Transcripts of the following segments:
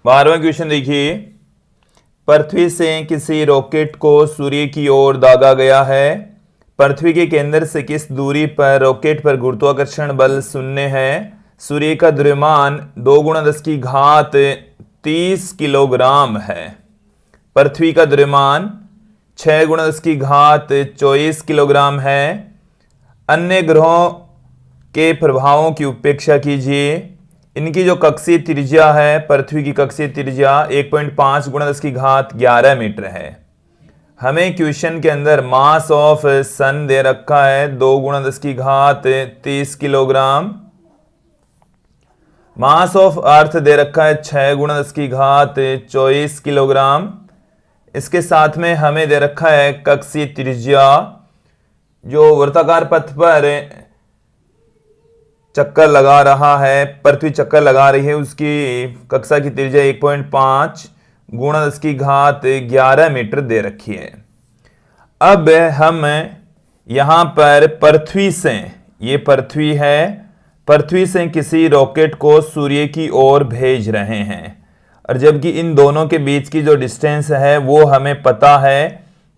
12वां question देखिए, पृथ्वी से किसी रॉकेट को सूर्य की ओर दागा गया है। पृथ्वी के केंद्र से किस दूरी पर रॉकेट पर गुरुत्वाकर्षण बल शून्य है। सूर्य का द्रव्यमान 2 × 10 की घात 30 किलोग्राम है। पृथ्वी का द्रव्यमान 6 × 10 की घात 24 किलोग्राम है। अन्य ग्रहों के प्रभावों की उपेक्षा कीजिए। इनकी जो कक्षीय त्रिज्या है, पृथ्वी की कक्षीय त्रिज्या 1.5 × 10 की घात 11 मीटर है। हमें क्वेश्चन के अंदर मास ऑफ सन दे रखा है 2 × 10 की घात 30 किलोग्राम। मास ऑफ अर्थ दे रखा है 6 × 10 की घात 24 किलोग्राम। इसके साथ में हमें दे रखा है कक्षीय त्रिज्या, जो वर्ताकार पथ पर चक्कर लगा रहा है, पृथ्वी चक्कर लगा रही है, उसकी कक्षा की त्रिज्या 1.5 × 10 की घात 11 मीटर दे रखी है। अब हम यहां पर पृथ्वी से, ये पृथ्वी है, पृथ्वी से किसी रॉकेट को सूर्य की ओर भेज रहे हैं, और जबकि इन दोनों के बीच की जो डिस्टेंस है वो हमें पता है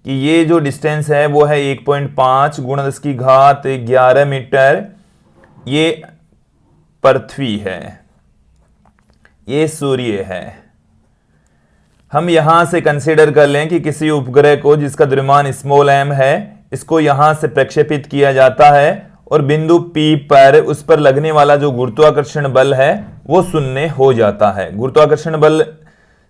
कि ये जो डिस्टेंस है वो है 1.5 × 10 की घात 11 मीटर। ये पृथ्वी है, ये सूर्य है। हम यहां से कंसीडर कर लें कि किसी उपग्रह को जिसका द्रव्यमान स्मॉल m है, इसको यहां से प्रक्षेपित किया जाता है और बिंदु P पर उस पर लगने वाला जो गुरुत्वाकर्षण बल है वो शून्य हो जाता है। गुरुत्वाकर्षण बल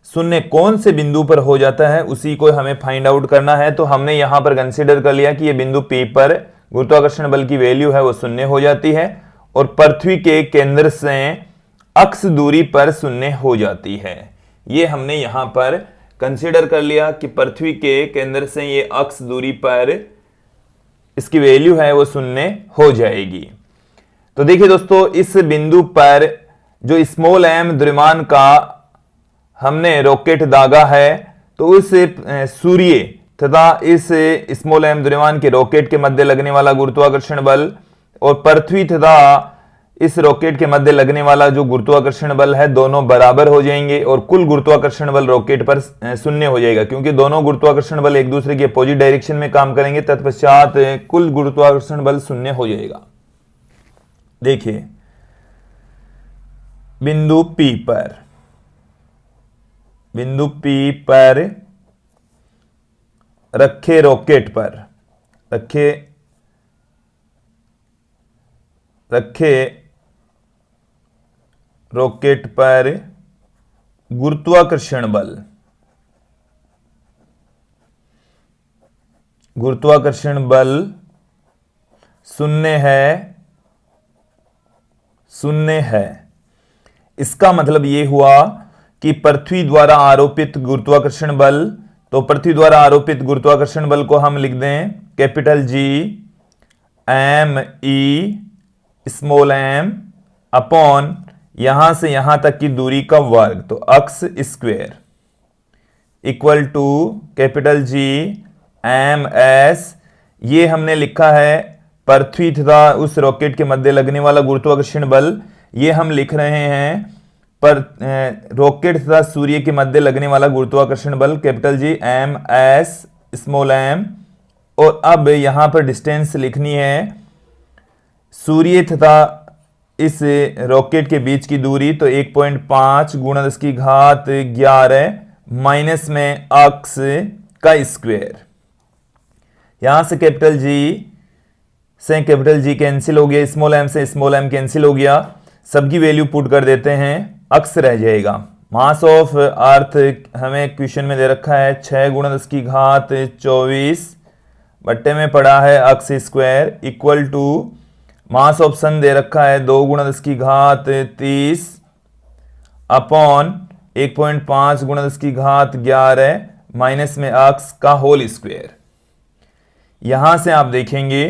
शून्य कौन से बिंदु पर हो जाता है, उसी को हमें फाइंड आउट करना है। तो हमने यहां पर कंसीडर कर लिया कि ये बिंदु P पर गुरुत्वाकर्षण बल की वैल्यू है वो शून्य हो जाती है और पृथ्वी के केंद्र से अक्ष दूरी पर शून्य हो जाती है। ये हमने यहां पर कंसीडर कर लिया कि पृथ्वी के केंद्र से ये अक्ष दूरी पर इसकी वैल्यू है वो शून्य हो जाएगी। तो देखिए दोस्तों, इस बिंदु पर जो स्मॉल m द्रव्यमान का हमने रॉकेट दागा है, तो उस सूर्य तथा इस स्मॉल m द्रव्यमान के रॉकेट के मध्य लगने वाला गुरुत्वाकर्षण बल और पृथ्वी तथा इस रॉकेट के मध्य लगने वाला जो गुरुत्वाकर्षण बल है, दोनों बराबर हो जाएंगे और कुल गुरुत्वाकर्षण बल रॉकेट पर शून्य हो जाएगा, क्योंकि दोनों गुरुत्वाकर्षण बल एक दूसरे के अपोजिट डायरेक्शन में काम करेंगे। तत्पश्चात कुल गुरुत्वाकर्षण बल शून्य हो जाएगा। देखिए, बिंदु P पर रखे रॉकेट पर गुरुत्वाकर्षण बल शून्य है। इसका मतलब यह हुआ कि पृथ्वी द्वारा आरोपित गुरुत्वाकर्षण बल, तो पृथ्वी द्वारा आरोपित गुरुत्वाकर्षण बल को हम लिख दें capital G m/e small m upon यहां से यहां तक की दूरी का वर्ग, तो x square equal to capital G m/s। ये हमने लिखा है पृथ्वी तथा उस रॉकेट के मध्य लगने वाला गुरुत्वाकर्षण बल। ये हम लिख रहे हैं पर रॉकेट तथा सूर्य के मध्य लगने वाला गुरुत्वाकर्षण बल capital G m/s small m। और अब यहां पर डिस्टेंस लिखनी है सूर्य तथा इस रॉकेट के बीच की दूरी, तो 1.5 × 10 की घात 11 माइनस में अक्स का स्क्वायर। यहां से कैपिटल G कैंसिल हो गया, स्मॉल m से स्मॉल m कैंसिल हो गया, सबकी वैल्यू पुट कर देते हैं, अक्स रह जाएगा। मास ऑफ अर्थ हमें क्वेश्चन में दे रखा है 6 × 10 की घात 24 बट्टे में पड़ा है x square equal to mass of sun दे रखा है 2 × 10 की घात 30 अपॉन 1.5 × 10 की घात 11 माइनस में अक्स का होल स्क्वायर। यहां से आप देखेंगे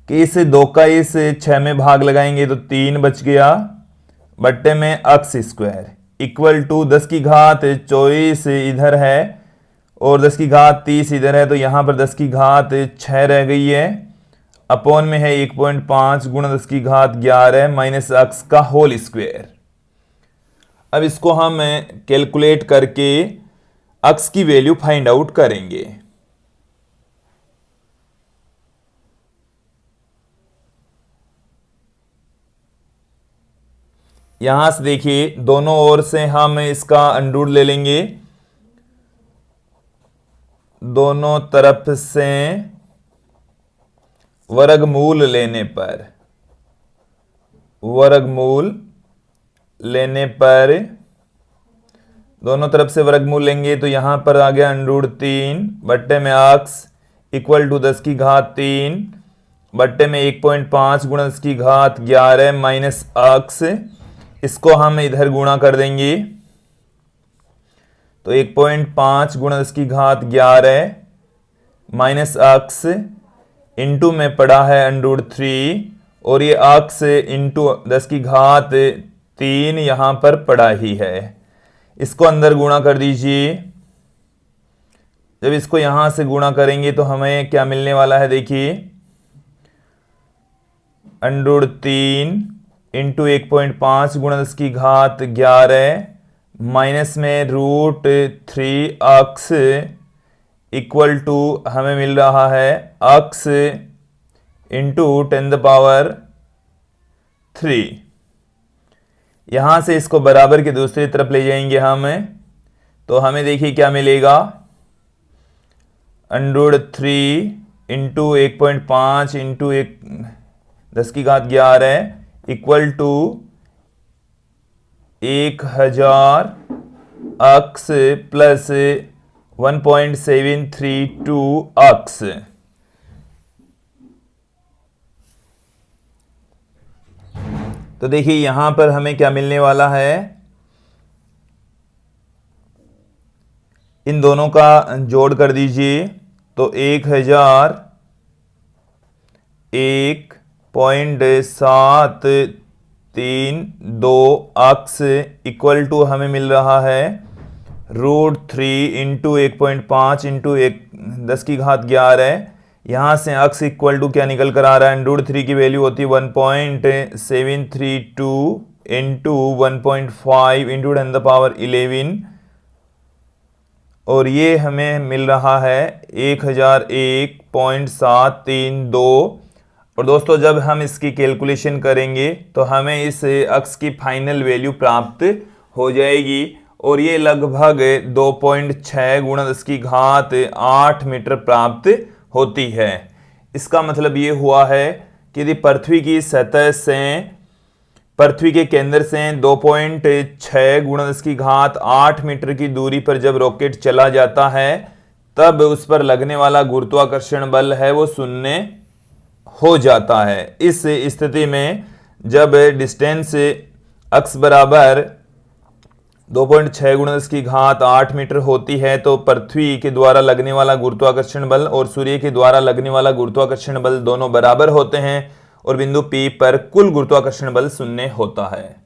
कि इस 2 का इस 6 में भाग लगाएंगे तो 3 बच गया बट्टे में अक्स स्क्वायर इक्वल टू 10 की घात 24 इधर है और 10 की घात 30 इधर है, तो यहां पर 10 की घात 6 रह गई है, अपॉन में है 1.5 × 10 की घात 11 माइनस अक्स का होल स्क्वायर। अब इसको हम कैलकुलेट करके अक्स की वैल्यू फाइंड आउट करेंगे। यहां से देखिए दोनों ओर से हम इसका अंडर ले लेंगे, दोनों तरफ से वर्गमूल लेने पर दोनों तरफ से वर्गमूल लेंगे तो यहां पर आ गया √3 बट्टे में अक्स इक्वल टू 10⁻³ बट्टे में 1.5 गुणा 10⁻11 माइनस अक्स। इसको हम इधर गुणा कर देंगे तो 1.5 गुणा 10⁻11 माइनस अक्स इंटू में पड़ा है √3 और ये अक्स इंटू 10⁻³ यहां पर पड़ा ही है। इसको अंदर गुणा कर दीजिए। जब इसको यहां से गुणा करेंगे तो हमें क्या मिलने वाला है, देखिए √3 इंटू 1.5 गुणा 10⁻11 माइनस में √3 अक्स इक्वल टू हमें मिल रहा है अक्स इंटू 10⁻3। यहां से इसको बराबर के दूसरी तरफ ले जाएंगे हम तो हमें देखिए क्या मिलेगा, √3 into 1.5 into 10⁻11 equal to 1000 x plus 1.732 x. तो देखिए यहां पर हमें क्या मिलने वाला है, इन दोनों का जोड़ कर दीजिए तो 1001.732 अक्स इक्वल टू हमें मिल रहा है √3 इंटू 1.5 इंटू 10⁻11। यहां से अक्स इक्वल टू क्या निकल कर आ रहा है, √3 की वैल्यू होती है 1.732 इंटू 1.5 इंटू 10⁻11 और ये हमें मिल रहा है 1001.732। और दोस्तों जब हम इसकी कैलकुलेशन करेंगे तो हमें इस अक्स की फाइनल वैल्यू प्राप्त हो जाएगी और ये लगभग 2.6 गुणा 10⁸ मीटर प्राप्त होती है। इसका मतलब ये हुआ है कि यदि पृथ्वी की सतह से पृथ्वी के केंद्र से 2.6 गुणा 10⁸ मीटर की दूरी पर जब रॉकेट चला जाता है तब उस पर लगने वाला गुरुत्वाकर्षण बल है वो 0 हो जाता है। इस स्थिति में जब डिस्टेंस अक्स बराबर 2.6 गुणा 10⁸ मीटर होती है तो पृथ्वी के द्वारा लगने वाला गुरुत्वाकर्षण बल और सूर्य के द्वारा लगने वाला गुरुत्वाकर्षण बल दोनों बराबर होते हैं और बिंदु P पर कुल गुरुत्वाकर्षण बल 0 होता है।